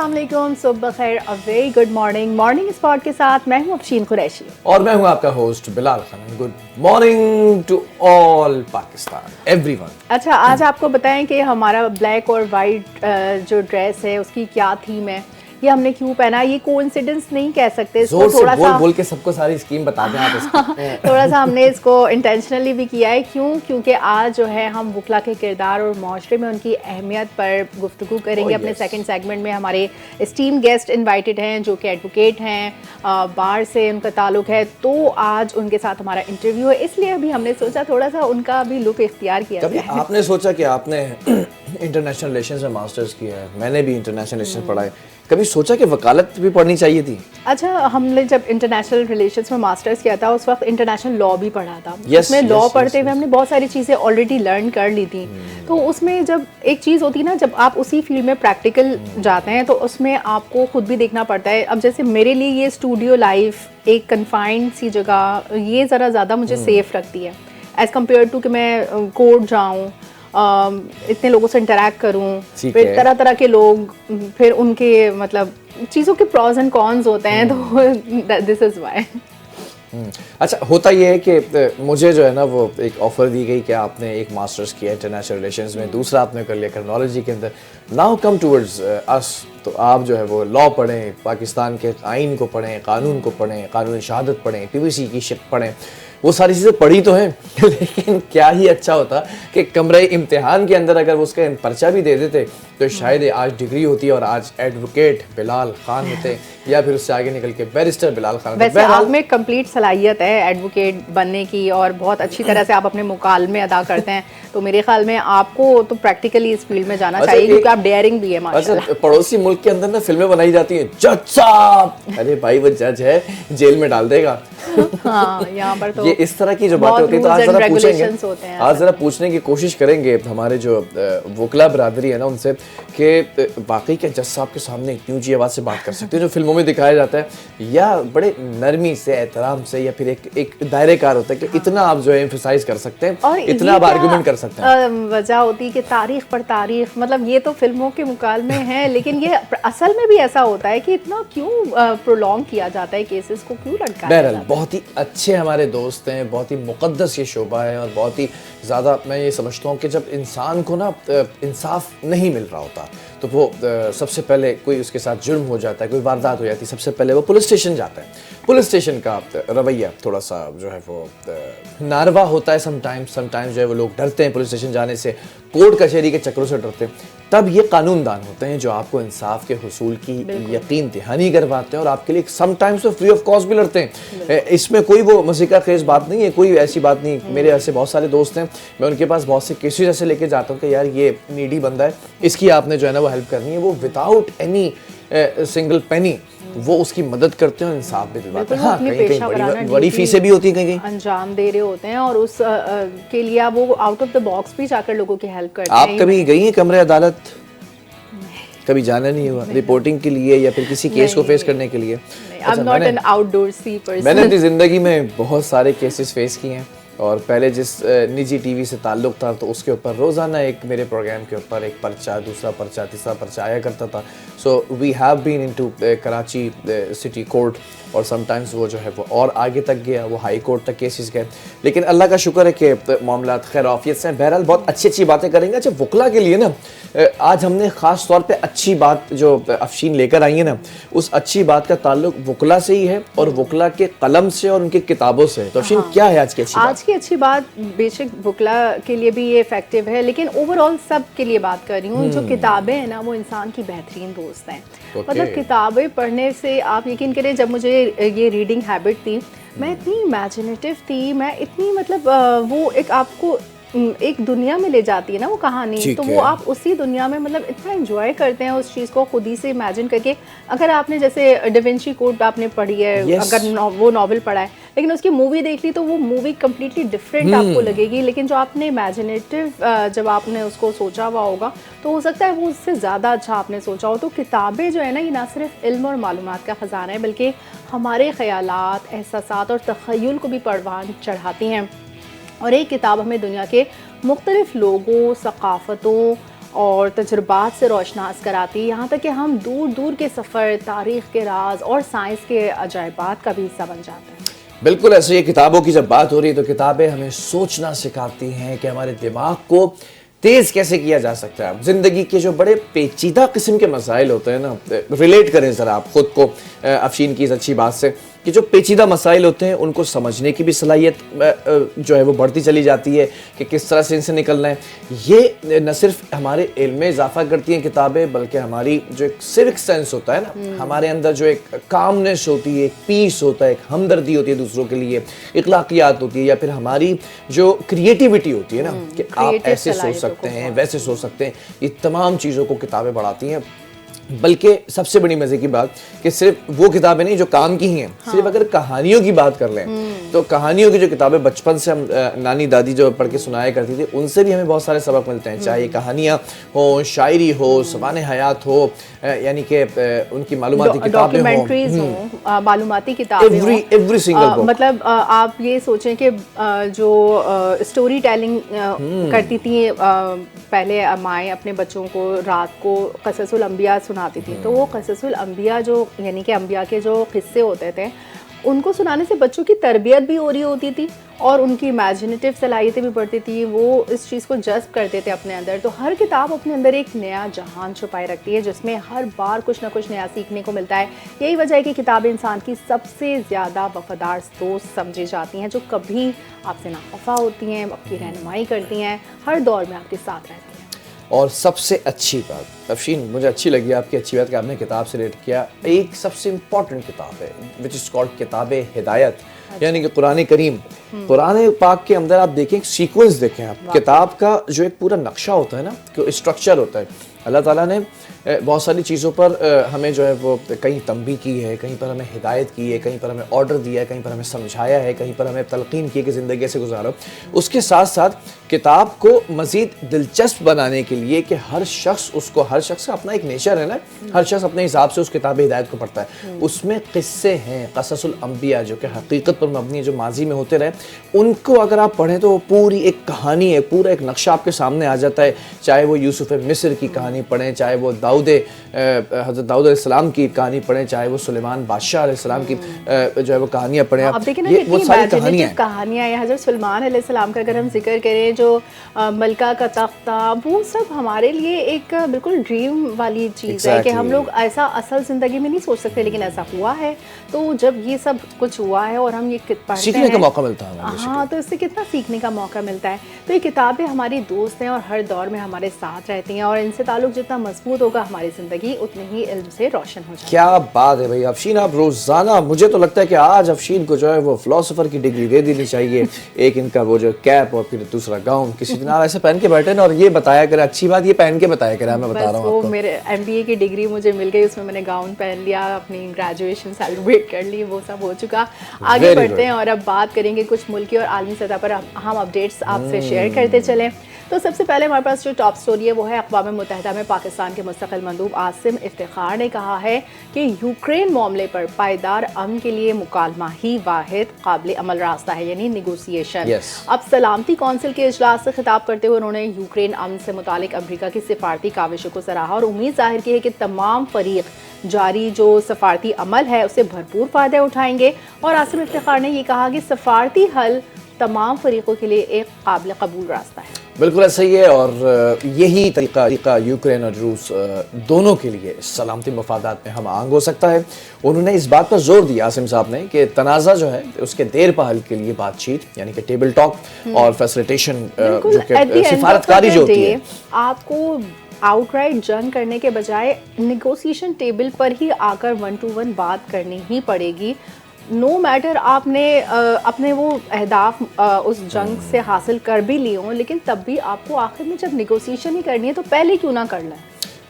अस्सलाम वालेकुम, सुबह खैर, a very good morning. Morning spot के साथ मैं हूँ अफशीन कुरैशी और मैं हूँ आपका host Bilal Khan. Good morning to all Pakistan everyone. अच्छा, आज आपको बताएं कि हमारा ब्लैक और वाइट जो ड्रेस है उसकी क्या थीम है, ये हमने क्यों पहना, ये कोइंसिडेंस नहीं कह सकते इसको, जोर से थोड़ा सा बोल के सबको सारी स्कीम बता दें आप इसकी। थोड़ा सा हमने इसको इंटेंशनली भी किया है। क्योंकि आज जो है हम वकला के किरदार और माशरे में उनकी अहमियत पर गुफ्तगू करेंगे। अपने सेकंड सेगमेंट में हमारे एस्टीम गेस्ट इनवाइटेड हैं जो कि एडवोकेट हैं, बार से उनका ताल्लुक है, तो आज उनके साथ हमारा इंटरव्यू है, इसलिए अभी हमने सोचा थोड़ा सा उनका भी लुक इख्तियार किया कभी जाए। आपने सोचा कि आपने इंटरनेशनल रिलेशंस में मास्टर्स किया है, मैंने भी इंटरनेशनल रिलेशंस पढ़ा है, कभी सोचा कि वकालत भी पढ़नी चाहिए थी? अच्छा, हमने जब इंटरनेशनल रिलेशंस में मास्टर्स किया था उस वक्त इंटरनेशनल लॉ भी पढ़ा था। Yes, उसमें लॉ yes, पढ़ते yes, हुए हमने बहुत सारी चीज़ें ऑलरेडी लर्न कर ली थी। तो उसमें जब एक चीज़ होती है ना, जब आप उसी फील्ड में प्रैक्टिकल जाते हैं तो उसमें आपको खुद भी देखना पड़ता है। अब जैसे मेरे लिए ये स्टूडियो लाइफ एक कन्फाइंड सी जगह, ये ज़रा ज़्यादा मुझे सेफ रखती है एज़ कम्पेयर टू कि मैं कोर्ट जाऊँ, इतने लोगों से इंटरेक्ट करूँ, फिर तरह तरह के लोग, फिर उनके मतलब चीज़ों के प्रॉज एंड कॉन्स होते हैं, तो दिस इज़ व्हाई। अच्छा, होता ये है कि मुझे जो है ना वो एक ऑफ़र दी गई कि आपने एक मास्टर्स किया इंटरनेशनल रिलेशंस में, दूसरा आपने कर लिया क्रिमिनोलॉजी के अंदर, नाउ कम टूवर्ड्स अस, तो आप जो है वो लॉ पढ़ें, पाकिस्तान के आइन को पढ़ें, कानून को पढ़ें, कानूनी शहादत पढ़ें, पीवीसी की शिक पढ़ें, वो सारी चीज़ें पढ़ी तो हैं लेकिन क्या ही अच्छा होता कि कमरे इम्तिहान के अंदर अगर वो उसका पर्चा भी दे देते तो शायद आज डिग्री होती और आज एडवोकेट बिलाल खान होते या फिर उससे आगे निकल के बैरिस्टर बिलाल खान होते। वैसे आप में कंप्लीट सलाहियत है एडवोकेट बनने की और बहुत अच्छी तरह से आप अपने मुकालमे अदा करते हैं, तो मेरे ख्याल में आपको तो प्रैक्टिकली इस फील्ड में जाना चाहिए क्योंकि आप डेयरिंग भी है माशाल्लाह। अच्छा, पड़ोसी मुल्क के अंदर ना फिल्में बनाई जाती हैं, जज साहब, अरे भाई वो जज है, जेल में डाल देगा। हाँ, यहाँ पर तो ये इस तरह की जो बातें होती है, तो आज जरा पूछेंगे, आज जरा पूछने की कोशिश करेंगे हमारे जो वकला बरादरी है ना उनसे कि वाकई क्या जज साहब के सामने इतनी ऊंची आवाज़ से बात कर सकते हैं जो फिल्मों में दिखाया जाता है, या बड़े नरमी से, एहतराम से, या फिर एक दायरेकार होता है कि इतना आप जो है एम्फसाइज कर सकते हैं और इतना आप आर्गुमेंट कर सकते हैं? वजह होती है कि तारीख पर तारीख, मतलब ये तो फिल्मों के मुकालमे हैं लेकिन ये असल में भी ऐसा होता है कि इतना क्यों प्रोलॉन्ग किया जाता है, केसेस को क्यों लटकाया जाता है। बहुत ही अच्छे हमारे दोस्त हैं, बहुत ही मुक़द्दस ये शोबा है और बहुत ही ज़्यादा मैं ये समझता हूँ कि जब इंसान को ना इंसाफ नहीं मिल रहा होता तो वो सबसे पहले कोई उसके साथ जुर्म हो जाता है, कोई वारदात हो जाती है, सबसे पहले वो पुलिस स्टेशन जाता है। पुलिस स्टेशन का रवैया थोड़ा सा जो है वो नारवा होता है समटाइम्स जो है वो लोग डरते हैं पुलिस स्टेशन जाने से, कोर्ट कचहरी के चक्रों से डरते हैं। तब ये कानूनदान होते हैं जो आपको इंसाफ के हुसूल की यकीन दहानी करवाते हैं और आपके लिए समटाइम्स तो फ्री ऑफ कॉस्ट भी लड़ते हैं। इसमें कोई वो मज़ीका खेज बात नहीं है, कोई ऐसी बात नहीं। मेरे ऐसे बहुत सारे दोस्त हैं, मैं उनके पास बहुत से केसेस ऐसे लेके जाता हूँ कि यार ये नीडी बंदा है, इसकी आपने जो है ना वो हेल्प करनी है, वो विदाउट एनी सिंगल पेनी वो उसकी मदद करते हैं और इंसाफ भी दिलवाते हैं। हाँ, कहीं बड़ी फीसें भी होती हैं, कहीं अंजाम दे रहे होते हैं और उस के लिए आप वो आउट ऑफ द बॉक्स भी जाकर लोगों की हेल्प करते हैं। आप कभी गई हैं कमरे अदालत? कभी जाना नहीं हुआ रिपोर्टिंग के लिए या फिर किसी केस को फेस करने के लिए? I'm not an outdoorsy person. मैंने अपनी ज़िंदगी में बहुत सारे केसेस फेस किए हैं और पहले जिस निजी टीवी से ताल्लुक़ था तो उसके ऊपर रोज़ाना एक मेरे प्रोग्राम के ऊपर एक पर्चा, दूसरा पर्चा, तीसरा पर्चा आया करता था। So we have been into Karachi city court और समटाइम्स वो जो है वो और आगे तक गया, वो हाई कोर्ट तक केसेस गए, लेकिन अल्लाह का शुक्र है कि मामलात खैर आफियत से हैं। बहरहाल बहुत अच्छी बातें करेंगे। अच्छा, वकला के लिए ना आज हमने ख़ास तौर पे अच्छी बात जो अफशीन लेकर आई है ना, उस अच्छी बात का ताल्लुक वकला से ही है और वकला के कलम से और उनकी किताबों से। तो अफशीन क्या है आज की अच्छी बात? आज की अच्छी बात बेशक वकला के लिए भी ये इफेक्टिव है, लेकिन ओवरऑल सब के लिए बात कर रही हूँ। जो किताबें हैं ना वो इंसान की बेहतरीन दोस्त हैं। मतलब किताबें पढ़ने से आप यकीन करें, जब मुझे ये रीडिंग हैबिट थी, मैं इतनी इमेजिनेटिव थी, मैं इतनी मतलब वो एक आपको एक दुनिया में ले जाती है ना वो कहानी, तो वो आप उसी दुनिया में मतलब इतना एंजॉय करते हैं उस चीज़ को खुद ही से इमेजिन करके। अगर आपने जैसे डिविंची कोड आपने पढ़ी है, अगर वो नॉवल पढ़ा है लेकिन उसकी मूवी देख ली तो वो मूवी कम्प्लीटली डिफरेंट आपको लगेगी, लेकिन जो आपने इमेजिनेटिव जब आपने उसको सोचा हुआ होगा तो हो सकता है वो उससे ज़्यादा अच्छा आपने सोचा हो। तो किताबें जो है ना, ये ना सिर्फ इल्म और मालूमात का ख़जाना है बल्कि हमारे ख़यालात, एहसासात और तख़य्युल को भी परवान चढ़ाती हैं। और एक किताब हमें दुनिया के मुख्तलिफ़ लोगों, सक़ाफ़तों और तजुर्बात से रोशनास कराती है, यहाँ तक कि हम दूर दूर के सफ़र, तारीख़ के राज और साइंस के अजायबात का भी हिस्सा बन जाते हैं। बिल्कुल ऐसे ही किताबों की जब बात हो रही है तो किताबें हमें सोचना सिखाती हैं कि हमारे दिमाग को तेज़ कैसे किया जा सकता है। ज़िंदगी के जो बड़े पेचीदा किस्म के मसाइल होते हैं ना, रिलेट करें ज़रा आप ख़ुद को अफशीन की इस अच्छी बात से कि जो पेचीदा मसाइल होते हैं उनको समझने की भी सलाहियत जो है वो बढ़ती चली जाती है कि किस तरह से इनसे निकलना है। ये न सिर्फ हमारे इल्म में इजाफा करती हैं किताबें, बल्कि हमारी जो एक सिविक सेंस होता है ना, हमारे अंदर जो एक कामनेस होती है, एक पीस होता है, एक हमदर्दी होती है दूसरों के लिए, इखलाकियात होती है, या फिर हमारी जो क्रिएटिविटी होती है ना कि आप ऐसे सोच सकते हैं, वैसे सोच सकते हैं, ये तमाम चीज़ों को किताबें बढ़ाती हैं। बल्कि सबसे बड़ी मजे की बात कि सिर्फ वो किताबें नहीं जो काम की ही हैं, सिर्फ अगर कहानियों की बात कर लें तो कहानियों की जो किताबें बचपन से हम नानी दादी जो पढ़ के सुनाया करती थी, उनसे भी हमें बहुत सारे सबक मिलते हैं। चाहे कहानियाँ हो, शायरी हो, सवाने हयात हो, यानी कि उनकी मालूमाती किताबें हो, मालूमाती किताबें हो, एवरी सिंगल बुक। मतलब आप ये सोचें कि जो स्टोरी टेलिंग करती थी पहले माएँ अपने बच्चों को रात को क़ससुल अंबिया सुनाती थी, तो वो क़ससुल अंबिया जो यानी कि अंबिया के जो किस्से होते थे उनको सुनाने से बच्चों की तरबियत भी हो रही होती थी और उनकी इमेजिनेटिव सलाहियतें भी बढ़ती थी, वो इस चीज़ को जज्ब करते थे अपने अंदर। तो हर किताब अपने अंदर एक नया जहान छुपाए रखती है जिसमें हर बार कुछ ना कुछ नया सीखने को मिलता है। यही वजह है कि किताबें इंसान की सबसे ज़्यादा वफादार दोस्त समझी जाती हैं, जो कभी आपसे नाखफा होती हैं, आपकी रहनुमाई करती हैं, हर दौर में आपके साथ रहती हैं। और सबसे अच्छी बात अफशीन, मुझे अच्छी लगी आपकी अच्छी बात कि आपने किताब से रेट किया, एक सबसे इम्पॉर्टेंट किताब है विच इज़ कॉल्ड किताब हिदायत, यानी कि कुरान करीम। कुरान पाक के अंदर आप देखें, सीक्वेंस देखें आप, किताब का जो एक पूरा नक्शा होता है ना, स्ट्रक्चर होता है, अल्लाह ताला ने बहुत सारी चीज़ों पर हमें जो है वो कहीं तंबीह की है, कहीं पर हमें हिदायत की है, कहीं पर हमें ऑर्डर दिया है, कहीं पर हमें समझाया है, कहीं पर हमें तलकीन की है कि ज़िंदगी से गुजारो। उसके साथ साथ किताब को मज़ीद दिलचस्प बनाने के लिए कि हर शख्स का अपना एक नेचर है ना, हर शख्स अपने हिसाब से उस किताब हिदायत को पढ़ता है। उसमें क़िस्से हैं, क़ससुल अंबिया, जो कि हकीकत पर मबनी, जो माजी में होते रहे, उनको अगर आप पढ़ें तो पूरी एक कहानी है, पूरा एक नक्शा आपके सामने आ जाता है। चाहे वो यूसुफ मिस्र की कहानी पढ़ें, चाहे वो हज़रत दाऊद अलैहिस्सलाम की कहानी पढ़ें, चाहे वो सुलेमान बादशाह अलैहिस्सलाम की जो है वो कहानियाँ पढ़ें। आप देखें ना, वो सारी कहानियाँ हैं। हज़रत सुलेमान अलैहिस्सलाम का अगर हम जिक्र करें, जो मलका का तख्ता, वो सब हमारे लिए एक बिल्कुल ड्रीम वाली चीज़ है कि हम लोग ऐसा असल ज़िंदगी में नहीं सोच सकते, लेकिन ऐसा हुआ है। तो जब ये सब कुछ हुआ है और हम ये पढ़ते हैं, सीखने का मौका मिलता है। हाँ, तो इससे कितना सीखने का मौका मिलता है। तो ये किताबें हमारी दोस्त हैं और हर दौर में हमारे साथ रहती हैं, और इनसे ताल्लुक़ जितना मजबूत होगा हमारी ज़िंदगी उतनी ही इल्म से रोशन हो जाएगी। क्या बात है भाई अफशीन, आप रोज़ाना, मुझे तो लगता है कि आज अफशीन को जो है वो फ़िलासफ़र की डिग्री दे देनी चाहिए। एक इनका वो जो कैप और फिर दूसरा गाउन, किसी दिन आप ऐसे पहन के बैठे ना और ये बताया करें, अच्छी बात ये पहन के बताया करें। मैं बता रहा हूँ आपको, मेरे MBA की डिग्री मुझे मिल गई, उसमें मैंने गाउन पहन लिया, अपनी ग्रेजुएशन सेलिब्रेट कर ली, वो सब हो चुका। आगे बढ़ते हैं और अब बात करेंगे कुछ मुल्की और आलमी सतह पर हम अपडेट्स आपसे शेयर करते चलें। तो सबसे पहले हमारे पास जो टॉप स्टोरी है वो है अक़वाम मुत्तहिदा में पाकिस्तान के मुस्तक़िल मंदूब आसिम इफ्तिखार ने कहा है कि यूक्रेन मामले पर पायदार अमन के लिए मुकालमा ही वाहिद काबिल अमल रास्ता है, यानी निगोसिएशन। अब सलामती कौंसिल के इजलास से खिताब करते हुए उन्होंने यूक्रेन अमन से मुतालिक अमरीका की सिफारती काविशों को सराहा और उम्मीद जाहिर की है कि तमाम फरीक जारी जो सफारती अमल है उससे भरपूर फ़ायदा उठाएंगे। और आसिम इफ्तिखार ने यह कहा कि सफारती हल तमाम फरीकों के लिए एक काबिल कबूल रास्ता है। बिल्कुल ऐसा ही है, और यही तरीका यूक्रेन और रूस दोनों के लिए सलामती मफादात में हम आंग हो सकता है। उन्होंने इस बात पर जोर दिया आसिम साहब ने कि तनाज़ा जो है उसके देर पा हल के लिए बातचीत, यानी कि टेबल टॉक और फैसिलिटेशन, जो कि सिफारतकारी जो होती है, आपको आउटराइट जंग करने के बजाय निगोसिएशन टेबल पर ही आकर 1-to-1 बात करनी ही पड़ेगी। नो मैटर आपने अपने वो अहदाफ उस जंग से हासिल कर भी लिए हों, लेकिन तब भी आपको आखिर में जब निगोसिएशन ही करनी है तो पहले क्यों ना कर लें।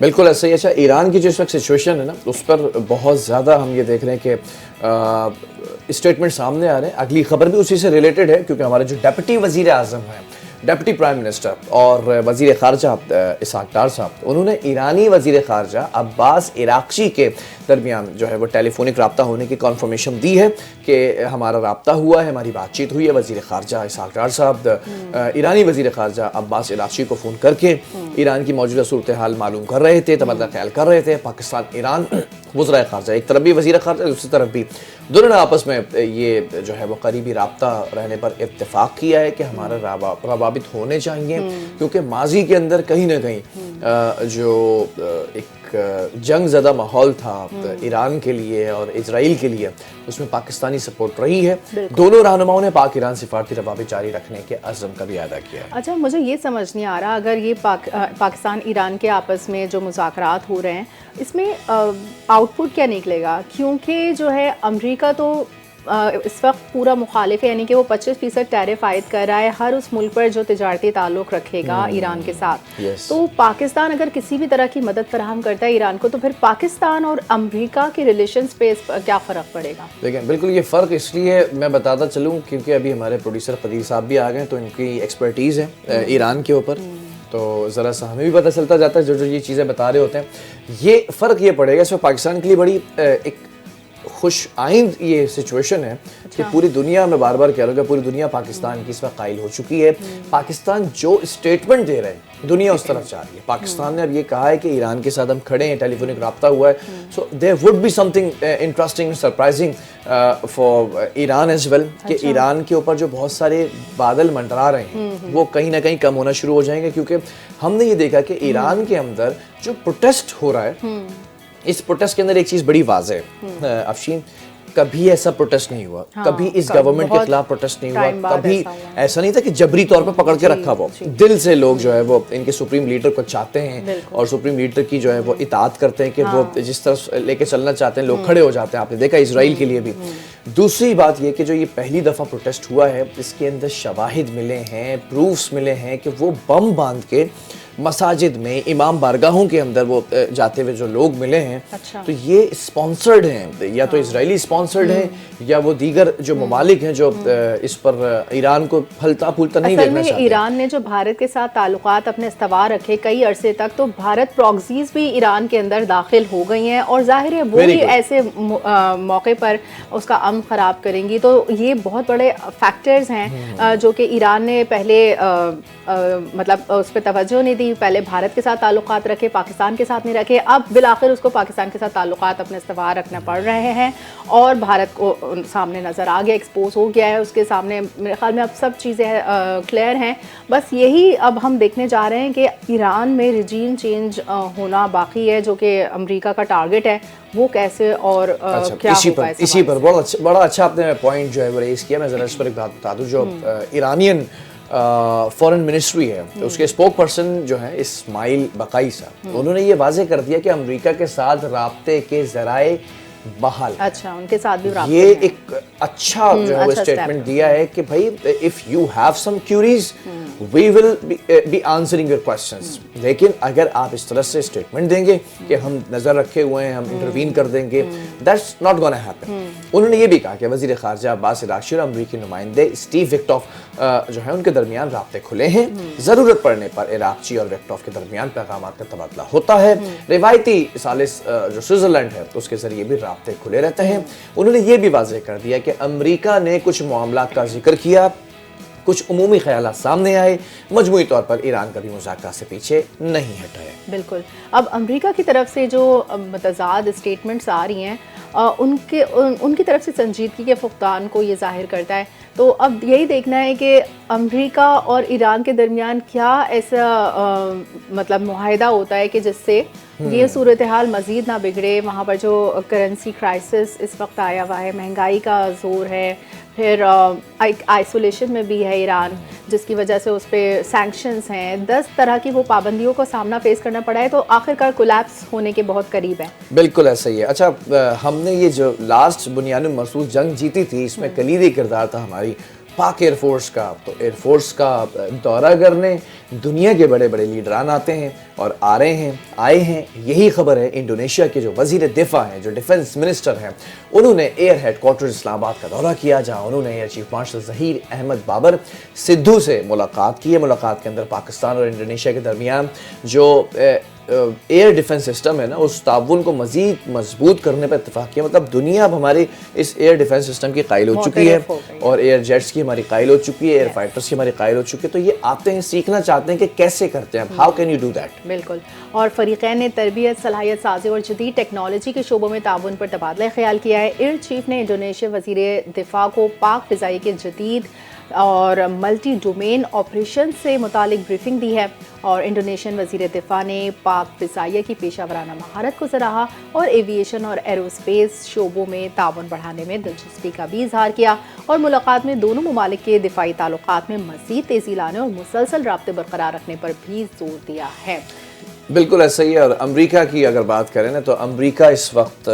बिल्कुल ऐसा ही। अच्छा, ईरान की जो इस वक्त सिचुएशन है ना, उस पर बहुत ज़्यादा हम ये देख रहे हैं कि स्टेटमेंट सामने आ रहे हैं। अगली खबर भी उसी से रिलेटेड है, क्योंकि हमारे जो डिप्टी वज़ीर आज़म हैं डिप्टी प्राइम मिनिस्टर और वज़ीर ख़ारजा इसहाक डार साहब, उन्होंने ईरानी वज़ीर ख़ारजा अब्बास इराक़ची के दरमियान जो है वो टेलीफोनिक रब्ता होने की कन्फर्मेशन दी है कि हमारा रब्ता हुआ है, हमारी बातचीत हुई है। वज़ीर ख़ारजा इसहाक डार साहब ईरानी वज़ीर ख़ारजा अब्बास इराक़ची को फ़ोन करके ईरान की मौजूदा सूरत हाल मालूम कर रहे थे, तबादला ख्याल कर रहे थे। पाकिस्तान ईरान वज़ीर ख़ारजा एक तरफ भी वज़ीर ख़ारजा, दूसरी तरफ भी दोनों ने आपस में ये जो है वो करीबी रब्ता रहने पर इत्तेफाक किया है कि हमारा रवाबित होने चाहिए, क्योंकि माजी के अंदर कहीं ना कहीं जो एक जंग ज़दा माहौल था ईरान के लिए और इजराइल के लिए, उसमें पाकिस्तानी सपोर्ट रही है। दोनों रहनुमाओं ने पाक ईरान सिफारती रवाबित जारी रखने के अज़्म का भी अदा किया है। अच्छा, मुझे ये समझ नहीं आ रहा, अगर ये पाकिस्तान ईरान के आपस में जो मुज़ाकरात हो रहे हैं, इसमें आउटपुट क्या निकलेगा? क्योंकि जो है अमेरिका तो इस वक्त पूरा मुखालिफ है, यानी कि वो 25% टैरिफ आयद कर रहा है हर उस मुल्क पर जो तिजारती ताल्लुक़ रखेगा ईरान के साथ। तो पाकिस्तान अगर किसी भी तरह की मदद फराहम करता है ईरान को, तो फिर पाकिस्तान और अमेरिका के रिलेशंस पे क्या फ़र्क पड़ेगा? देखिए, बिल्कुल ये फ़र्क इसलिए मैं बताता चलूँ क्योंकि अभी हमारे प्रोड्यूसर कदीर साहब भी आ गए, तो इनकी एक्सपर्टीज़ है ईरान के ऊपर, तो ज़रा सा हमें भी पता चलता जाता है जो ये चीज़ें बता रहे होते हैं। ये फ़र्क ये पड़ेगा, इसमें पाकिस्तान के लिए बड़ी एक खुश आइंद ये सिचुएशन है कि पूरी दुनिया में बार बार कह रहा हूँ कि पूरी दुनिया पाकिस्तान की इस वक्त कायल हो चुकी है। पाकिस्तान जो स्टेटमेंट दे रहे हैं दुनिया उस तरफ जा रही है। पाकिस्तान ने अब ये कहा है कि ईरान के साथ हम खड़े हैं, टेलीफोनिक रब्ता हुआ है, so there would be something interesting surprising for Iran as well, कि ईरान के ऊपर जो बहुत सारे बादल मंडरा रहे हैं वो कहीं ना कहीं कम होना शुरू हो जाएंगे, क्योंकि हमने ये देखा कि ईरान के अंदर जो प्रोटेस्ट हो रहा है, इस प्रोटेस्ट के अंदर एक चीज बड़ी वाज़ेह है अफशीन, कभी ऐसा प्रोटेस्ट नहीं हुआ, कभी इस गवर्नमेंट के खिलाफ प्रोटेस्ट नहीं हुआ, कभी ऐसा नहीं था कि जबरी तौर पे पकड़ के रखा। वो दिल से लोग जो है वो इनके सुप्रीम लीडर को चाहते हैं और सुप्रीम लीडर की जो है वो इताअत करते हैं कि वो जिस तरफ लेके चलना चाहते हैं लोग खड़े हो जाते हैं। आपने देखा इजराइल के लिए भी। दूसरी बात ये कि जो ये पहली दफ़ा प्रोटेस्ट हुआ है, इसके अंदर शवाहिद मिले हैं, प्रूफ्स मिले हैं कि वो बम बांध के मसाजिद में, इमाम बारगाहों के अंदर वो जाते हुए जो लोग मिले हैं। तो ये स्पॉन्सर्ड हैं, या तो इजरायली स्पॉन्सर्ड हैं या वो दीगर जो ममालिक हैं जो इस पर ईरान को फलता फूलता नहीं देखना चाहते। ईरान ने जो भारत के साथ ताल्लुकात अपने इस्तवार रखे कई अरसे तक, तो भारत प्रॉक्सीज भी ईरान के अंदर दाखिल हो गई हैं, और जाहिर है वो भी ऐसे मौके पर उसका अमन ख़राब करेंगी। तो ये बहुत बड़े फैक्टर्स हैं जो कि ईरान ने पहले मतलब उस पर तवज्जो नहीं दी, पहले भारत के साथ ताल्लुकात रखे, पाकिस्तान के साथ नहीं रखे, अब बिलाखिर उसको पाकिस्तान के साथ ताल्लुकात अपने इस्तवार रखना पड़ रहे हैं, और भारत को सामने नज़र आ गया, एक्सपोज हो गया है उसके सामने। मेरे ख्याल में अब सब चीज़ें क्लियर हैं। बस यही अब हम देखने जा रहे हैं कि ईरान में रिजीम चेंज होना बाकी है, जो कि अमेरिका का टारगेट है, वो कैसे और क्या होगा। इसी पर बड़ा अच्छा आपने पॉइंट जो है वो रेज किया। मैं ज़रा इस पर एक बात बता दूँ, जो ईरानियन फॉरेन मिनिस्ट्री है, तो उसके स्पोक पर्सन जो है इस्माइल बकाई साहब, उन्होंने ये वाजे कर दिया कि अमेरिका के साथ राब्ते के ज़राए बहाल। अच्छा, उनके साथ भी राब्ते ये एक अच्छा जो है वो स्टेटमेंट दिया है कि भाई if you have some queries we will be answering your questions. लेकिन अगर आप इस तरह से स्टेटमेंट देंगे कि हम नजर रखे हुए हैं, हम इंटरवीन कर देंगे, दैट्स नॉट गोना हैपन। उन्होंने ये भी कहा कि वज़ीर ख़ारजा अब्बास इराक़ची और अमरीकी नुमाइंदे स्टीव विक्टॉफ जो है उनके दरमियान राब्ते खुले हैं। ज़रूरत पड़ने पर इराक़ची और विक्टॉफ के दरमियान पैगामात का तबादला होता है। रिवायती सालिस जो स्विट्ज़रलैंड है तो उसके ज़रिए भी राब्ते खुले रहते हैं। उन्होंने ये भी वाज़ेह कर दिया कि अमेरिका ने कुछ मामलात का जिक्र किया, कुछ उमूमी ख्यालात सामने आए, मजमूई तौर पर ईरान कभी मुज़ाकरा से पीछे नहीं हटा है। बिल्कुल। अब अमेरिका की तरफ से जो मतज़ाद स्टेटमेंट्स आ रही हैं, उनकी तरफ से संजीदगी के फुक़दान को ये ज़ाहिर करता है। तो अब यही देखना है कि अमेरिका और ईरान के दरमियान क्या ऐसा मतलब मुआहिदा होता है कि जिससे ये सूरत हाल मज़ीद ना बिगड़े। वहाँ पर जो करेंसी क्राइसिस इस वक्त आया हुआ है, महंगाई का ज़ोर है, फिर आइसोलेशन में भी है ईरान, जिसकी वजह से उस पर सैंक्शंस हैं, 10 तरह की वो पाबंदियों को सामना फेस करना पड़ा है, तो आखिरकार कोलैप्स होने के बहुत करीब है। बिल्कुल ऐसा ही है। अच्छा, हमने ये जो लास्ट बुनियाद मरसूस जंग जीती थी, इसमें कलीदी किरदार था हमारी पाक एयरफोर्स का, तो एयरफोर्स का दौरा करने दुनिया के बड़े बड़े लीडरान आते हैं और आए हैं। यही खबर है इंडोनेशिया के जो वजीर दिफा हैं, जो डिफेंस मिनिस्टर हैं, उन्होंने एयर हेडक्वार्टर इस्लामाबाद का दौरा किया, जहां उन्होंने air chief marshal Zaheer Ahmed Babar Sidhu से मुलाकात की है। मुलाकात के अंदर पाकिस्तान और इंडोनेशिया के दरमियान जो एयर डिफेंस सिस्टम है ना, उस ताउन को मजीद मजबूत करने पर इत्तेफाक किया। मतलब दुनिया अब हमारी इस एयर डिफेंस सिस्टम की कायल हो चुकी है और एयर जेट्स की हमारी कायल हो चुकी है, एयर फाइटर्स की हमारी कायल हो चुकी है। तो ये आते हैं, सीखना चाहते हैं कि कैसे करते हैं, how can you do that. बिल्कुल, और फरीकैन ने तरबियत, सलाहियत साजी और जदीद टेक्नोलॉजी के शोबों में ताउन पर तबादला ख्याल किया है। एयर चीफ ने इंडोनेशिया वजीर दिफा को पाक फ़िज़ाई के जदीद और मल्टी डोमेन ऑपरेशन से मुतालिक ब्रीफिंग दी है और इंडोनेशियन वजीर दिफा ने पाक फ़िज़ाइया की पेशा वराना महारत को सराहा और एविएशन और एरोस्पेस शोबों में ताउन बढ़ाने में दिलचस्पी का भी इजहार किया और मुलाकात में दोनों ममालिक के दिफाई ताल्लुकात में मज़ीद तेज़ी लाने और मुसलसल राब्ते बरकरार रखने पर भी जोर दिया है। बिल्कुल ऐसा ही है। और अमेरिका की अगर बात करें ना, तो अमेरिका इस वक्त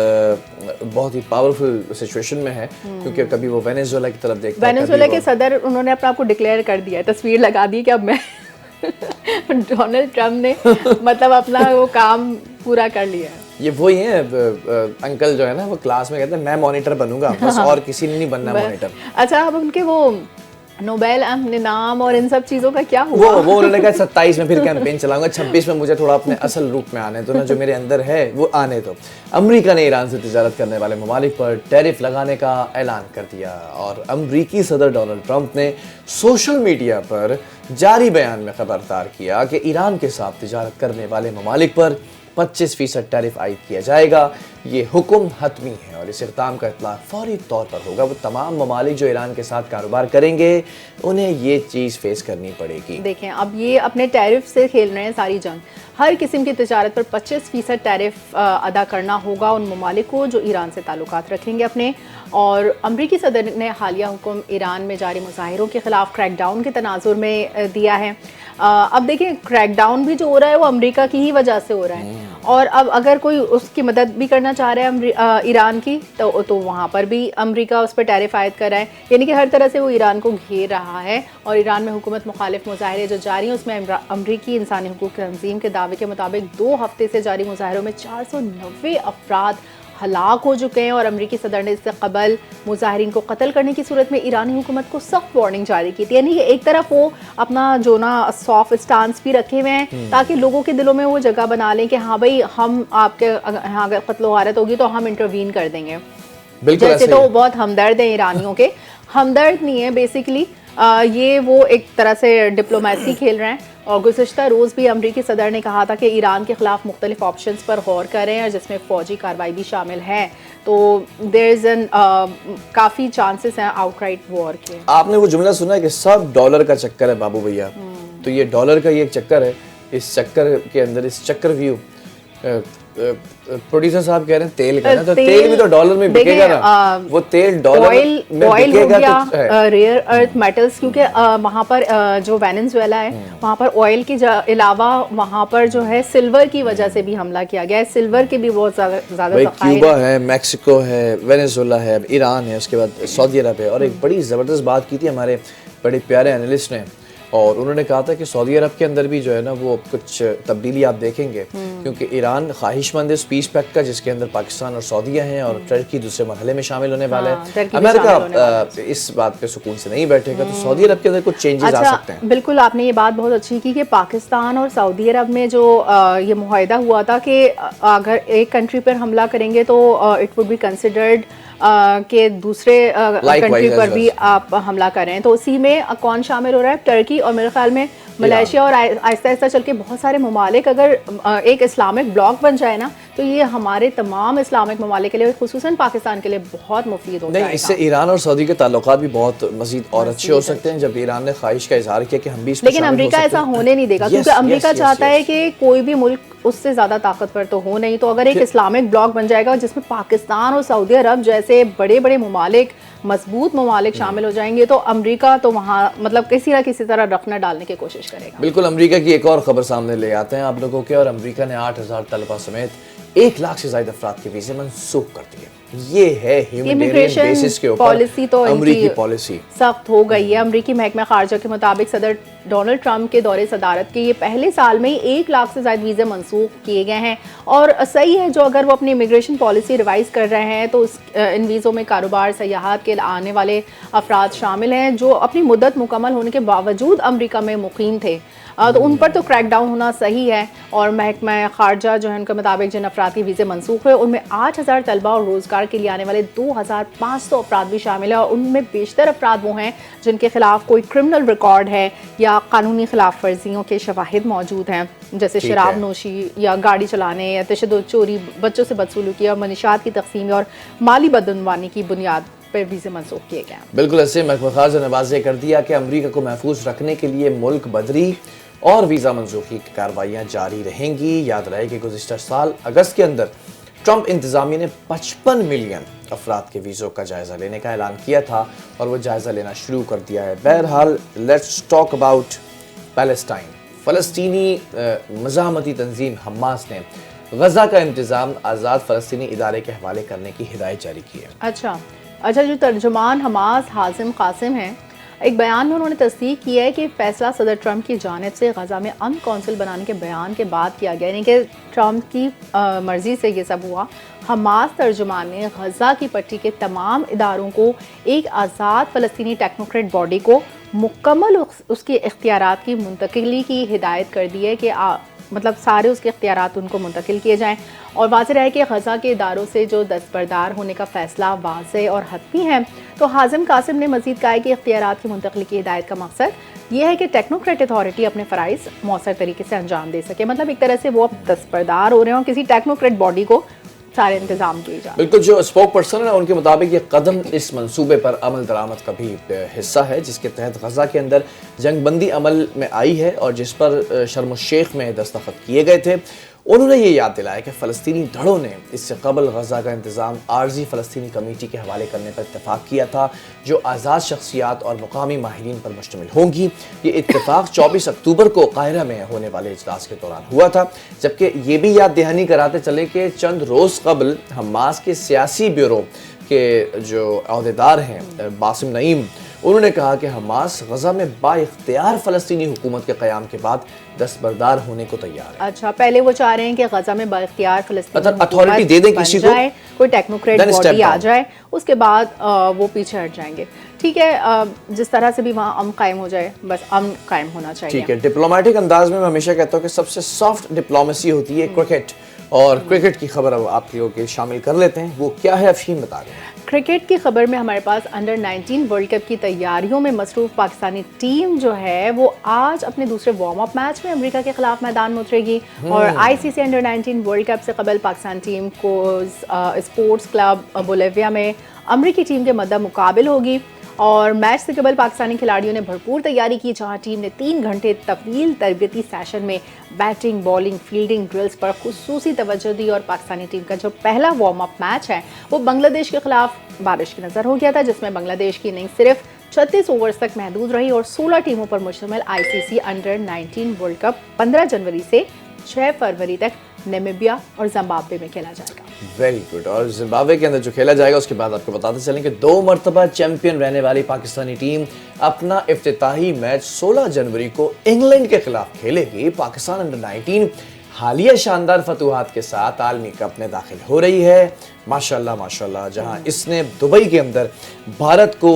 बहुत ही पावरफुल सिचुएशन में है, क्योंकि कभी वो वेनेजुएला की तरफ देखता है, वेनेजुएला के सदर उन्होंने अपने आप को डिक्लेयर कर दिया है, तस्वीर लगा दी कि अब मैं डोनाल्ड ट्रम्प ने मतलब अपना वो काम पूरा कर लिया है। ये वही है अंकल जो है ना, वो क्लास में कहते हैं मैं मॉनिटर बनूंगा बस, और किसी ने नहीं बनना मॉनिटर। अच्छा, अब उनके वो नोबेल नाम और इन सब चीज़ों का क्या हुआ? वो उन्होंने कहा 27 में फिर कैंपेन चलाऊंगा, 26 में मुझे थोड़ा अपने असल रूप में आने दो ना, जो मेरे अंदर है वो आने दो। अमेरिका ने ईरान से तिजारत करने वाले ममालिक पर टैरिफ लगाने का ऐलान कर दिया और अमेरिकी सदर डोनाल्ड ट्रंप ने सोशल मीडिया पर जारी बयान में खबरदार किया कि ईरान के साथ तिजारत करने वाले ममालिक पर 25% टैरिफ आयद किया जाएगा। ये हुक्म हतमी है और इस इक़दाम का इतलाक़ फौरी तौर पर होगा। वो तमाम ममालिक जो ईरान के साथ कारोबार करेंगे, उन्हें ये चीज़ फेस करनी पड़ेगी। देखें, अब ये अपने टैरिफ से खेल रहे हैं सारी जंग। हर किस्म की तिजारत पर 25% टैरिफ अदा करना होगा उन ममालिक को जो ईरान से ताल्लुकात रखेंगे अपने। और अमरीकी सदर ने हालिया हुक्म ईरान में जारी मुजाहिरों के खिलाफ क्रैकडाउन के तनाजुर में दिया है। अब देखिए, क्रैकडाउन भी जो हो रहा है वो अमेरिका की ही वजह से हो रहा है, और अब अगर कोई उसकी मदद भी करना चाह रहा है ईरान की, तो वहाँ पर भी अमेरिका उस पर टैरिफ आयद कर रहा है। यानी कि हर तरह से वो ईरान को घेर रहा है। और ईरान में हुकूमत मुखालिफ मुजाहिरे जो जारी हैं, उसमें अमरीकी इंसानी हुकूक तंजीम के दावे के मुताबिक 2 हफ्ते से जारी मुजाहिरों में 490 अफराद हलाक हो चुके हैं। और अमरीकी सदर ने इससे कबल मुजाहिरीन को कत्ल करने की सूरत में ईरानी हुकूमत को सख्त वार्निंग जारी की थी। यानी कि एक तरफ वो अपना जो ना सॉफ्ट स्टांस भी रखे हुए हैं ताकि लोगों के दिलों में वो जगह बना लें कि हाँ भाई, हम आपके यहाँ अगर कत्ल वारत होगी तो हम इंटरवीन कर देंगे। जैसे तो बहुत हमदर्द हैं ईरानियों के, हमदर्द नहीं है बेसिकली, ये वो एक तरह से डिप्लोमेसी खेल रहे हैं। और गुज़िश्ता रोज़ भी अमरीकी सदर ने कहा था कि ईरान के ख़िलाफ़ मुख्तलिफ ऑप्शंस पर गौर करें और जिसमें फ़ौजी कार्रवाई भी शामिल है। तो देयर इज़ एन काफ़ी चांसेस हैं आउटराइट वॉर के। आपने वो जुमला सुना है कि सब डॉलर का चक्कर है बाबू भैया, तो ये डॉलर का ये एक चक्कर है। इस चक्कर के अंदर, इस चक्कर व्यू प्रोड्यूसर साहब कह रहे हैं तेल का ना, तो तेल भी तो डॉलर में बिकेगा ना, वो तेल डॉलर में ऑयल हो बिकेगा। गया, रेयर अर्थ मेटल्स, क्योंकि वहाँ पर जो वेनेजुएला है वहाँ पर ऑयल के अलावा वहाँ पर जो है सिल्वर की वजह से भी हमला किया गया है। सिल्वर के भी बहुत ज़्यादा क्यूबा है, मैक्सिको है, वेनेजुएला है, ईरान है, उसके बाद सऊदी अरब है। और एक बड़ी ज़बरदस्त बात की थी हमारे बड़े प्यारे एनालिस्ट ने, और उन्होंने कहा था कि सऊदी अरब के अंदर भी जो है ना वो कुछ तब्दीली आप देखेंगे, क्योंकि ईरान ख्वाहिशमंद है पीस पैक्ट का, जिसके अंदर पाकिस्तान और सऊदीया हैं और टर्की दूसरे मरहले में शामिल होने वाला है। अमेरिका इस बात पे सुकून से नहीं बैठेगा, तो सऊदी अरब के अंदर कुछ चेंजेस आ सकते हैं। बिल्कुल, आपने ये बात बहुत अच्छी की कि पाकिस्तान और सऊदी अरब में जो ये मुआहदा हुआ था कि अगर एक कंट्री पर हमला करेंगे तो इट वुड बी कंसिडर्ड के दूसरे कंट्री पर भी आप हमला कर रहे हैं। तो उसी में कौन शामिल हो रहा है? टर्की और मेरे ख्याल में मलेशिया, और आहिस्ता आहिस्ता चल के बहुत सारे ममालिक। अगर एक इस्लामिक ब्लॉक बन जाए ना, तो ये हमारे तमाम इस्लामिक ममालिक के लिए, खुसूसन पाकिस्तान के लिए बहुत मुफीद होता है। इससे ईरान और सऊदी के ताल्लुकात भी बहुत मजीद और अच्छे हो सकते हैं, जब ईरान ने ख्वाहिश का इजहार किया कि हम भी इसमें लेकिन अमेरिका ऐसा होने नहीं देगा, क्योंकि अमेरिका चाहता है कि कोई भी मुल्क उससे ज़्यादा ताकतवर तो हो नहीं। तो अगर एक इस्लामिक ब्लॉक बन जाएगा जिसमें पाकिस्तान और सऊदी अरब जैसे बड़े बड़े ममालिक, मजबूत ममालिक शामिल हो जाएंगे, तो अमेरिका तो वहाँ मतलब किसी ना किसी तरह रखना डालने की कोशिश करेगा। बिल्कुल, अमेरिका की एक और खबर सामने ले आते हैं आप लोगों के। और अमेरिका ने 8,000 तलबा समेत 1 लाख से ज़्यादा अफराद के वीज़े मनसूख कर दिए। ये है ह्यूमैनिटेरियन बेसिस के ऊपर पॉलिसी तो अमरीकी पॉलिसी सख्त हो गई है। अमरीकी महकमा खारजा के मुताबिक सदर डोनाल्ड ट्रंप के दौरे सदारत के ये पहले साल में ही 1 लाख से ज़्यादा वीज़े मंसूख किए गए हैं। और सही है, जो अगर वो अपनी इमिग्रेशन पॉलिसी रिवाइज कर रहे हैं तो इन वीज़ों में कारोबार, सयाहत के आने वाले अफराद शामिल हैं जो अपनी मुद्दत मुकम्मल होने के बावजूद अमरीका में मुकीम थे। तो उन पर तो क्रैकडाउन होना सही है। और महकमा खारजा जो है उनके मुताबिक जिन अफराद के वीज़े मनसूख हुए उनमें 8000 तलबा और रोज़गार के लिए आने वाले 2500 अफराद भी शामिल है। और उनमें बेशतर अफराद वो हैं जिनके खिलाफ कोई क्रिमिनल रिकॉर्ड है या कानूनी खिलाफ वर्जियों के शवाहिद मौजूद हैं, जैसे शराब नोशी या गाड़ी चलाने या तशद्दुद, चोरी, बच्चों से बदसलूकी और मनीशात की तकसीम और माली बदअनवानी की बुनियाद पर वीज़े मनसूख किए गए। बिल्कुल ऐसे महकमा खारजा ने वाज़ेह कर दिया कि अमरीका को महफूज रखने के लिए मुल्क बदरी और वीज़ा मंसूखी की कार्रवाइयाँ जारी रहेंगी। याद रहे कि गुज़िश्ता साल अगस्त के अंदर ट्रंप इंतज़ामिया ने 55 मिलियन अफराद के वीज़ों का जायज़ा लेने का ऐलान किया था और वो जायज़ा लेना शुरू कर दिया है। बहरहाल, लेट्स टॉक अबाउट पैलेस्टाइन। फ़लस्तीनी मज़ाहमती तंजीम हमास ने गज़ा का इंतज़ाम आज़ाद फ़लस्तीनी इदारे के हवाले करने की हिदायत जारी की है। अच्छा, जो तर्जुमान हमास हाजिम कासिम हैं, एक बयान में उन्होंने तस्दीक की है कि फैसला सदर ट्रंप की जानिब से गज़ा में अमन कौंसिल बनाने के बयान के बाद किया गया, यानी कि ट्रंप की मर्ज़ी से ये सब हुआ। हमास तर्जुमान ने गज़ा की पट्टी के तमाम इदारों को एक आज़ाद फ़लस्तीनी टेक्नोक्रेट बॉडी को मुकम्मल उसके इख्तियारात की मुंतकिली की हिदायत कर दी है कि मतलब सारे उसके इख्तियारात उनको मुंतकिल किए जाएँ। और वाज़ेह रहे कि गज़ा के इदारों से जो दस्तबरदार होने का फ़ैसला वाज़ेह और हतमी है। तो हाजिम कासिम ने मज़ीद कहा है कि इख्तियारात की मुंतकिली की हिदायत का मकसद ये है कि टेक्नोक्रेट अथॉरिटी अपने फ़राइज़ मौसर तरीके से अंजाम दे सके। मतलब एक तरह से वो अब दस्तबरदार हो रहे हैं और किसी टेक्नोक्रेट बॉडी को सारे इंतजाम किए जाए। बिल्कुल, जो स्पोक पर्सन है उनके मुताबिक ये कदम इस मंसूबे पर अमल दरामद का भी हिस्सा है जिसके तहत गज़ा के अंदर जंगबंदी अमल में आई है और जिस पर शर्म शेख में दस्तखत किए गए थे। उन्होंने ये याद दिलाया कि फ़लस्तीनी धड़ों ने इससे कबल गज़ा का इंतज़ाम आर्जी फ़लस्तीनी कमेटी के हवाले करने पर इत्तफ़ाक़ किया था जो आज़ाद शख्सियात और मुकामी माहिरीन पर मुश्तमिल होंगी। ये इत्तफ़ाक़ 24 अक्टूबर को काहिरा में होने वाले इजलास के दौरान हुआ था। जबकि ये भी याद दहानी कराते चले कि चंद रोज़ कबल हमास के सियासी ब्यूरो के जो अहदेदार हैं बासिम नईम, उन्होंने कहा कि हमास गज़ा में बाइख्तियार फ़लस्तीनी हुकूमत के क़याम के बाद दस्तबरदार होने को तैयार है। अच्छा, पहले वो चाह रहे हैं कि गज़ा में बाइख्तियार फ़लस्तीनी अथॉरिटी दे दें किसी को, कोई टेक्नोक्रेट बॉडी आ जाए, उसके बाद वो पीछे हट जाएंगे। ठीक है, जिस तरह से भी वहाँ अमन कायम हो जाए, बस अमन कायम होना चाहिए। ठीक है, डिप्लोमेटिक अंदाज में मैं हमेशा कहता हूँ कि सबसे सॉफ्ट डिप्लोमेसी होती है क्रिकेट। और क्रिकेट की खबर अब आप लोगों के शामिल कर लेते हैं। वो क्या है, अफहीम बता दें। क्रिकेट की खबर में हमारे पास अंडर 19 वर्ल्ड कप की तैयारियों में मसरूफ़ पाकिस्तानी टीम जो है वो आज अपने दूसरे वार्म अप मैच में अमेरिका के खिलाफ मैदान में उतरेगी। और आईसीसी अंडर 19 वर्ल्ड कप से कबल पाकिस्तान टीम को स्पोर्ट्स क्लब बोलेविया में अमेरिकी टीम के मद्दे मुकाबिल होगी। और मैच से कबल पाकिस्तानी खिलाड़ियों ने भरपूर तैयारी की, जहां टीम ने 3 घंटे तवील तरबियती सेशन में बैटिंग, बॉलिंग, फील्डिंग ड्रिल्स पर खुसूसी तवज्जो दी। और पाकिस्तानी टीम का जो पहला वार्म अप मैच है वो बांग्लादेश के खिलाफ बारिश की नज़र हो गया था, जिसमें बांग्लादेश की इनिंग्स सिर्फ 36 ओवर्स तक महदूद रही। और 16 टीमों पर मुश्तमिल आईसीसी अंडर 19 वर्ल्ड कप 15 जनवरी से 6 फरवरी तक नामीबिया और जिम्बाब्वे में खेला जाएगा। Very good. और जिम्बाब्वे के अंदर जो खेला जाएगा उसके बाद आपको बताते चलें कि 2 मरतबा चैंपियन रहने वाली पाकिस्तानी टीम अपना इफ्तिताही मैच 16 जनवरी को इंग्लैंड के खिलाफ खेलेगी। पाकिस्तान अंडर 19 हालिया शानदार फतूहात के साथ आलमी कप में दाखिल हो रही है। माशाल्लाह माशाल्लाह, जहां इसने दुबई के अंदर भारत को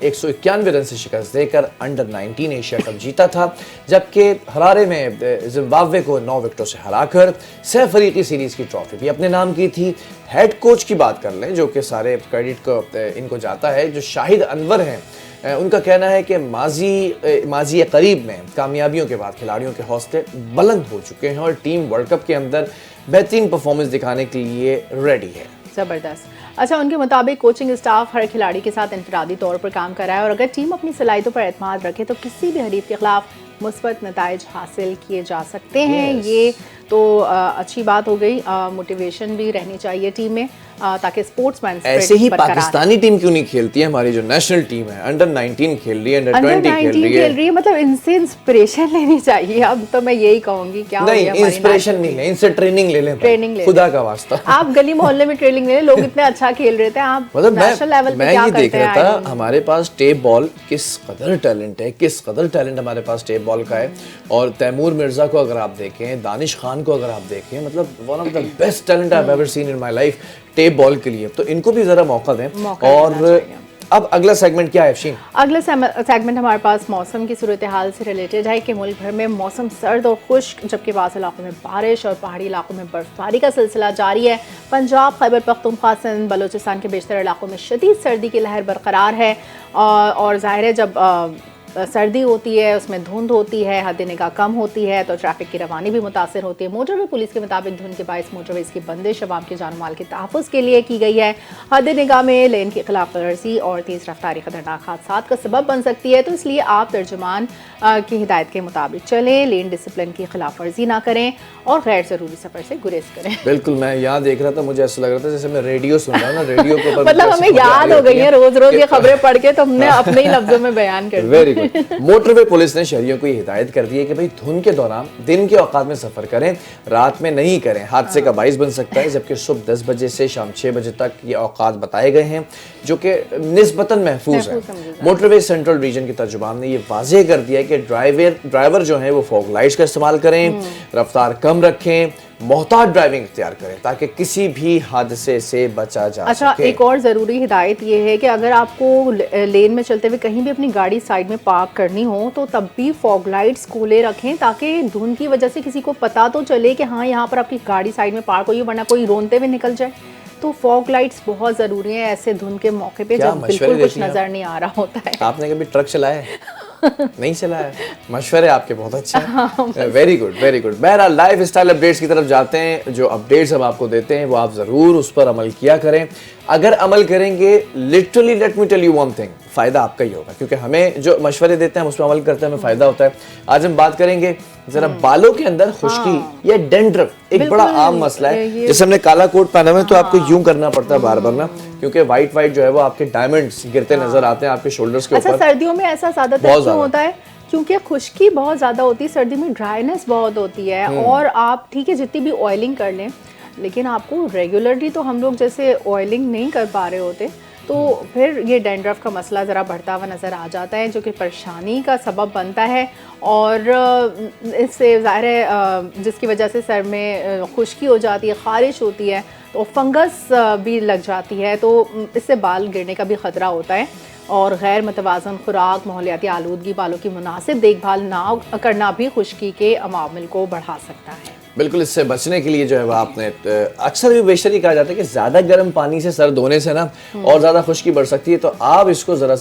191 रन से शिकस्त देकर अंडर 19 एशिया कप जीता था, जबकि हरारे में जिम्बाब्वे को 9 विकेटों से हराकर सह फरीकी सीरीज की ट्रॉफी भी अपने नाम की थी। हेड कोच की बात कर लें, जो कि सारे क्रेडिट को इनको जाता है, जो शाहिद अनवर हैं, उनका कहना है कि माजी करीब में कामयाबियों के बाद खिलाड़ियों के हौसले बुलंद हो चुके हैं और टीम वर्ल्ड कप के अंदर बेहतरीन परफॉर्मेंस दिखाने के लिए रेडी है। ज़बरदस्त। अच्छा, उनके मुताबिक कोचिंग स्टाफ हर खिलाड़ी के साथ इंफरादी तौर पर काम कर रहा है और अगर टीम अपनी सलाहियतों पर एतमाद रखे तो किसी भी हरीफ के खिलाफ मुस्बत नताइज हासिल किए जा सकते हैं। ये तो अच्छी बात हो गई, मोटिवेशन भी रहनी चाहिए टीम में। ताकि स्पोर्ट्समैन ऐसे ही पाकिस्तानी टीम क्यों नहीं खेलती है? हमारी जो नेशनल टीम है अंडर 19 खेल रही है, अंडर 20 खेल रही है, मतलब इनसे इंस्पिरेशन लेनी चाहिए। अब तो मैं यही कहूंगी, क्या नहीं इंस्पिरेशन नहीं ले, इनसे ट्रेनिंग ले लें, ट्रेनिंग ले खुदा का वास्ता। आप गली मोहल्ले में ट्रेनिंग ले लें, लोग इतने अच्छा खेल रहे थे, आप मतलब नेशनल लेवल पे क्या करते हैं? मैं ये देख रहा था हमारे पास टेप बॉल किस कदर टैलेंट है, किस कदर टैलेंट हमारे पास टेप बॉल का है। और तैमूर मिर्जा को अगर आप देखें, दानिश खान को अगर आप देखें, मतलब one of the best talent I have ever seen in my life tape ball के लिए। तो इनको भी जरा मौका दें। और अब अगला सेगमेंट क्या है अफशीन? अगला सेगमेंट हमारे पास मौसम की सूरत हाल से रिलेटेड है कि मुल्क भर में मौसम सर्द और खुश्क, जबकि बाज़ इलाकों में बारिश और पहाड़ी इलाकों में बर्फबारी का सिलसिला जारी है। पंजाब, खैबर पख्तूनख्वा, सिंध, बलूचिस्तान के बेशतर इलाकों में शदीद सर्दी की लहर बरकरार है। और जाहिर है जब सर्दी होती है उसमें धुंध होती है, हद निगाह कम होती है, तो ट्रैफिक की रवानी भी मुतासर होती है। मोटरवे पुलिस के मुताबिक धुंध के बायस मोटरवेज की बंदिश अवाम के जान माल के तहफ़्फ़ुज़ के लिए की गई है। हद निगाह में लेन की खिलाफ वर्जी और तेज़ रफ्तारी खतरनाक हादसात का सबब बन सकती है, तो इसलिए आप तर्जुमान की हिदायत के मुताबिक चलें, लेन डिसिप्लिन की खिलाफ वर्जी ना करें और गैर ज़रूरी सफ़र से गुरेज करें। बिल्कुल, मैं यहाँ देख रहा था, मुझे ऐसा लग रहा था जैसे मैं रेडियो सुन रहा हूँ ना, रेडियो के ऊपर मतलब हमें याद हो गई है रोज़ रोज़ ये खबरें पढ़ के, तो हमने अपने ही लफ्ज़ों में बयान कर दिया। Very good. मोटरवे पुलिस ने शहरियों को ये हिदायत कर दी है कि भाई धुंध के दौरान दिन के औकात में सफर करें, रात में नहीं करें, हादसे का बाइस बन सकता है। जबकि सुबह 10 बजे से शाम 6 बजे तक ये औकात बताए गए हैं, जो कि निस्बतन महफूज है। मोटरवे सेंट्रल रीजन के तर्जुमान ने ये वाज़ेह कर दिया है कि ड्राइवर जो है वो फॉग लाइट्स का इस्तेमाल करें, रफ्तार कम रखें, मोहतात ड्राइविंग इख्तियार करें ताकि किसी भी हादसे से बचा जा सके। एक और ज़रूरी हिदायत ये है कि अगर आपको लेन में चलते हुए कहीं भी अपनी गाड़ी साइड में पार्क करनी हो तो तब भी फॉग लाइट्स खुले रखें, ताकि धुंध की वजह से किसी को पता तो चले कि हाँ यहाँ पर आपकी गाड़ी साइड में पार्क हुई है, वरना कोई रोनते हुए निकल जाए। तो फॉग लाइट्स बहुत ज़रूरी है ऐसे धुंध के मौके पे जब बिल्कुल कुछ नज़र नहीं आ रहा होता है। आपने कभी ट्रक चलाया है? नहीं चलाया? मशवरे आपके बहुत अच्छे हैं। Very good, very good. बहरहाल लाइफ स्टाइल अपडेट्स की तरफ जाते हैं। जो अपडेट्स हम आपको देते हैं वो आप ज़रूर उस पर अमल किया करें। अगर अमल करेंगे, literally let me tell you one thing, फ़ायदा आपका ही होगा, क्योंकि हमें जो मशवरे देते हैं हम उस पर अमल करते हैं, हमें फ़ायदा होता है। आज हम बात करेंगे जरा बालों के अंदर खुश्की या डेंड्रफ, एक बड़ा आम मसला है। जैसे हमने काला कोट पहना हुआ है तो आपको यूं करना पड़ता है बार बार ना, क्योंकि वाइट जो है वो आपके डायमंड्स गिरते नजर आते हैं आपके शोल्डर्स के ऊपर। अच्छा, सर्दियों में ऐसा ज़्यादातर क्यों होता है? क्योंकि खुश्की बहुत ज़्यादा होती है, सर्दी में ड्राइनेस बहुत होती है। और आप ठीक है जितनी भी ऑयलिंग कर लें, लेकिन आपको रेगुलरली तो हम लोग जैसे ऑयलिंग नहीं कर पा रहे होते, तो फिर ये डैंड्रफ का मसला ज़रा बढ़ता हुआ नज़र आ जाता है, जो कि परेशानी का सबब बनता है। और इससे ज़ाहिर है जिसकी वजह से सर में खुश्की हो जाती है, ख़ारिश होती है, तो फंगस भी लग जाती है, तो इससे बाल गिरने का भी ख़तरा होता है। और गैर मतवाज़न खुराक, माहौलियाती आलूदगी, बालों की मुनासिब देखभाल ना करना भी खुश्की के अमामिल को बढ़ा सकता है। बिल्कुल, इससे बचने के लिए जो है वो आपने अक्सर भी बेशतर ही कहा जाता है कि ज़्यादा गर्म पानी से सर धोने से ना और ज़्यादा खुश्की बढ़ सकती है। तो आप इसको ज़रा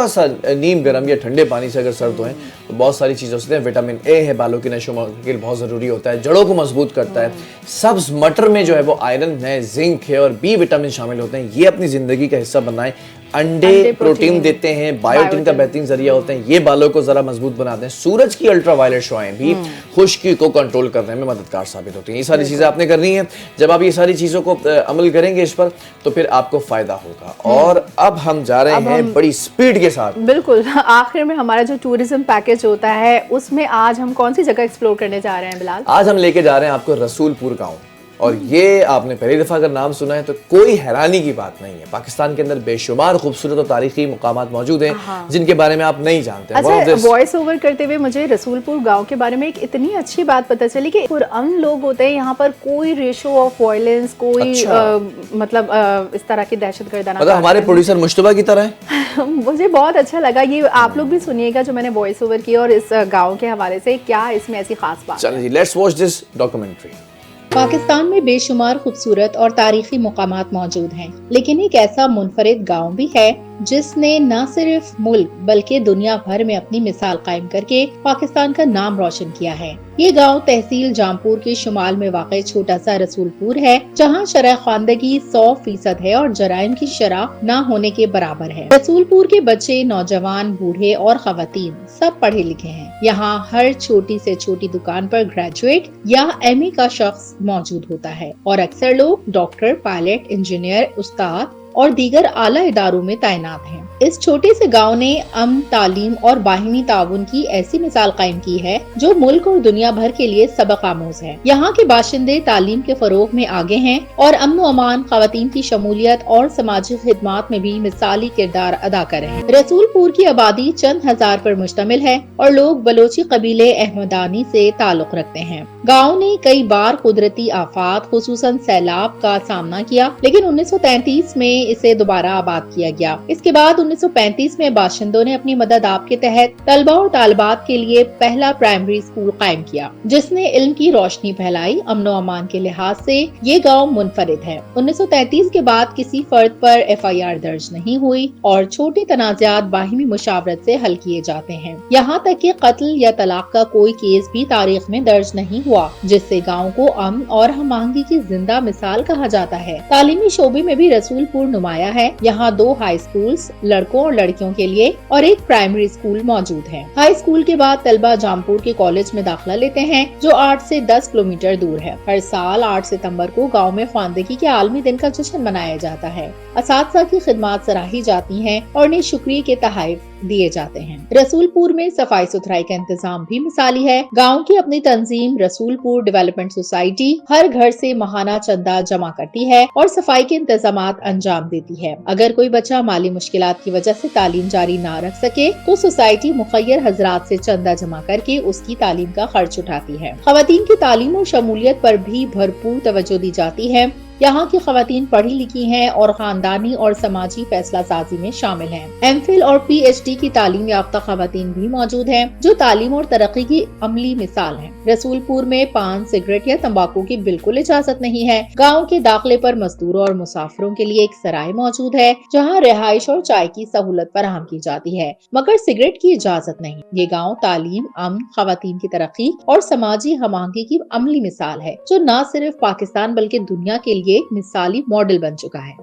सा नीम गर्म या ठंडे पानी से अगर सर धोएं तो बहुत सारी चीज़ें होती हैं। विटामिन ए है बालों की नशो के लिए बहुत ज़रूरी होता है, जड़ों को मजबूत करता है। सब्ज़ मटर में जो है वो आयरन है, जिंक है और बी विटामिन शामिल होते हैं। ये अपनी ज़िंदगी का हिस्सा बनाएं। अंडे प्रोटीन देते हैं, बायोटिन का बेहतरीन जरिया होते हैं, ये बालों को जरा मजबूत बनाते हैं। सूरज की अल्ट्रावायलेट शुआएं भी खुश्की को कंट्रोल करने में मददगार साबित होती हैं। ये सारी चीजें आपने करनी है। जब आप ये सारी चीजों को अमल करेंगे इस पर, तो फिर आपको फायदा होगा। और अब हम जा रहे हैं बड़ी स्पीड के साथ। बिल्कुल, आखिर में हमारा जो टूरिज्म पैकेज होता है उसमें आज हम कौन सी जगह एक्सप्लोर करने जा रहे हैं बिलाल? आज हम लेके जा रहे हैं आपको रसूलपुर गाँव। और ये आपने पहली दफ़ा अगर नाम सुना है तो कोई हैरानी की बात नहीं है। पाकिस्तान के अंदर बेशुमार खूबसूरत और तारीखी मुकामात मौजूद हैं जिनके बारे में आप नहीं जानते। अच्छा, वॉइस ओवर करते हुए मुझे रसूलपुर गांव के बारे में एक इतनी अच्छी बात पता चली कि पुरअमन लोग होते हैं यहाँ पर, कोई रेशो ऑफ वायलेंस, कोई मतलब इस तरह की दहशतगर्दाना, मतलब हमारे प्रोड्यूसर मुश्तबा की तरह है। मुझे बहुत अच्छा लगा। ये आप लोग भी सुनिएगा जो मैंने वॉइस ओवर किया और इस गाँव के हवाले से क्या इसमें ऐसी खास बात। चलिए जी, let's watch this documentary. Pakistan में बेशुमार खूबसूरत और तारीखी मुकामात मौजूद हैं, लेकिन एक ऐसा मुनफरिद गांव भी है जिसने न सिर्फ मुल्क बल्कि दुनिया भर में अपनी मिसाल कायम करके पाकिस्तान का नाम रोशन किया है। ये गांव तहसील जामपुर के शुमाल में वाक़ छोटा सा रसूलपुर है, जहां शरह ख़वानदगी 100% है और जराइम की शरह न होने के बराबर है। रसूलपुर के बच्चे, नौजवान, बूढ़े और खवातीन सब पढ़े लिखे हैं। यहाँ हर छोटी से छोटी दुकान पर ग्रेजुएट या MA का शख्स मौजूद होता है और अक्सर लोग डॉक्टर, पायलट, इंजीनियर, उस्ताद और दीगर आला इदारों में तैनात हैं। इस छोटे से गांव ने अमन, तालीम और बाहिनी ताउन की ऐसी मिसाल कायम की है जो मुल्क और दुनिया भर के लिए सबक आमूज है। यहाँ के बाशिंदे तालीम के फरोग में आगे हैं और अमन व अमान, खवातीन की शमूलियत और समाजी खिदमात में भी मिसाली किरदार अदा कर रहे हैं। रसूलपुर की आबादी चंद हजार पर मुश्तमिल है और लोग बलोची कबीले अहमदानी से ताल्लुक रखते हैं। गाँव ने कई बार कुदरती आफात, खुसूसन सैलाब का सामना किया, लेकिन 1933 में इसे दोबारा आबाद किया गया। इसके बाद 1935 में बाशिंदों ने अपनी मदद आप के तहत तलबा और तालिबात के लिए पहला प्राइमरी स्कूल कायम किया, जिसने इल्म की रोशनी फैलाई। अमन व अमान के लिहाज से ये गांव मुनफरिद है। 1933 के बाद किसी फर्द पर FIR दर्ज नहीं हुई और छोटे तनाज़ात बाहिमी मुशावरत से हल किए जाते हैं। यहाँ तक कि कत्ल या तलाक का कोई केस भी तारीख में दर्ज नहीं हुआ, जिससे गाँव को अमन और हमआहंगी की जिंदा मिसाल कहा जाता है। तालीमी शोबे में भी रसूलपुर नुमाया है। यहाँ 2 हाई स्कूल्स लड़कों और लड़कियों के लिए और एक प्राइमरी स्कूल मौजूद है। हाई स्कूल के बाद तलबा जामपुर के कॉलेज में दाखिला लेते हैं, जो 8 से 10 किलोमीटर दूर है। हर साल 8 सितंबर को गांव में ख्वानदगी के आलमी दिन का जश्न मनाया जाता है। असातिज़ा की खिदमात सराही जाती हैं और उन्हें शुक्रिया के तोहफे दिए जाते हैं। रसूलपुर में सफाई सुथराई का इंतजाम भी मिसाली है। गांव की अपनी तंजीम रसूलपुर डेवलपमेंट सोसाइटी हर घर से माहाना चंदा जमा करती है और सफाई के इंतजामात अंजाम देती है। अगर कोई बच्चा माली मुश्किलात की वजह से तालीम जारी ना रख सके तो सोसाइटी मुखय्यर हजरात से चंदा जमा करके उसकी तालीम का खर्च उठाती है। खवातीन की तालीम और शमूलियत पर भी भरपूर तवज्जो दी जाती है। यहाँ की खवातीन पढ़ी लिखी हैं और खानदानी और समाजी फैसला साजी में शामिल हैं। MPhil और PhD की तालीम याफ्ता खवातीन भी मौजूद हैं, जो तालीम और तरक्की की अमली मिसाल हैं। रसूलपुर में पान, सिगरेट या तंबाकू की बिल्कुल इजाजत नहीं है। गाँव के दाखिले पर मजदूरों और मुसाफिरों के लिए एक सराय मौजूद है, जहाँ रिहाइश और चाय की सहूलत फराहम की जाती है, मगर सिगरेट की इजाजत नहीं। ये गाँव तालीम, अमन, खवातीन की तरक्की और समाजी हमआहंगी की अमली मिसाल है, जो न सिर्फ पाकिस्तान बल्कि दुनिया के लिए एक मिसाली मॉडल बन चुका है।